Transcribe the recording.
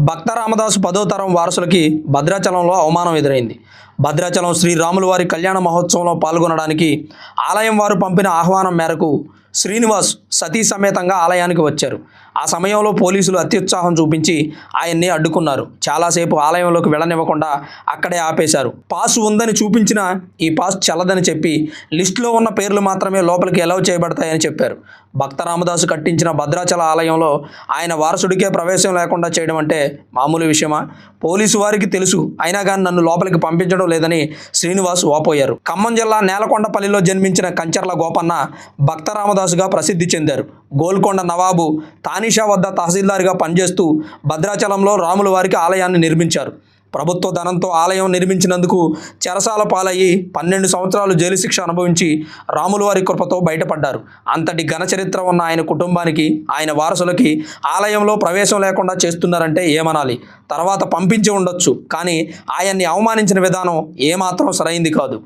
భక్త రామదాసు 10వ తరం వారసులకి భద్రాచలంలో అవమానం ఎదురైంది. భద్రాచలం శ్రీ రాముల వారి కళ్యాణ మహోత్సవంలో పాల్గొనడానికి ఆలయం వారు పంపిన ఆహ్వానం మేరకు శ్రీనివాస్ సతీ సమేతంగా ఆలయానికి వచ్చారు. ఆ సమయంలో పోలీసులు అత్యుత్సాహం చూపించి ఆయన్ని అడ్డుకున్నారు. చాలాసేపు ఆలయంలోకి వెళ్ళనివ్వకుండా అక్కడే ఆపేశారు. పాస్ ఉందని చూపించిన ఈ పాస్ చెల్లదని చెప్పి లిస్టులో ఉన్న పేర్లు మాత్రమే లోపలికి ఎలవ్ చేయబడతాయని చెప్పారు. భక్త రామదాసు కట్టించిన భద్రాచల ఆలయంలో ఆయన వారసుడికే ప్రవేశం లేకుండా చేయడం అంటే మామూలు విషయమా? పోలీసు వారికి తెలుసు, అయినా కానీ నన్ను లోపలికి పంపించడం లేదని శ్రీనివాస్ వాపోయారు. ఖమ్మం జిల్లా నేలకొండపల్లిలో జన్మించిన కంచర్ల గోపన్న భక్త రామదాసుగా ప్రసిద్ధి చెందారు. గోల్కొండ నవాబు తానీషా వద్ద తహసీల్దార్గా పనిచేస్తూ భద్రాచలంలో రాముల వారికి ఆలయాన్ని నిర్మించారు. ప్రభుత్వ ధనంతో ఆలయం నిర్మించినందుకు చెరసాల పాలయ్యి 12 సంవత్సరాలు జైలు శిక్ష అనుభవించి రాముల వారి కృపతో బయటపడ్డారు. అంతటి ఘన చరిత్ర ఉన్న ఆయన కుటుంబానికి, ఆయన వారసులకి ఆలయంలో ప్రవేశం లేకుండా చేస్తున్నారంటే ఏమనాలి? తర్వాత పంపించి ఉండొచ్చు, కానీ ఆయన్ని అవమానించిన విధానం ఏమాత్రం సరైంది కాదు.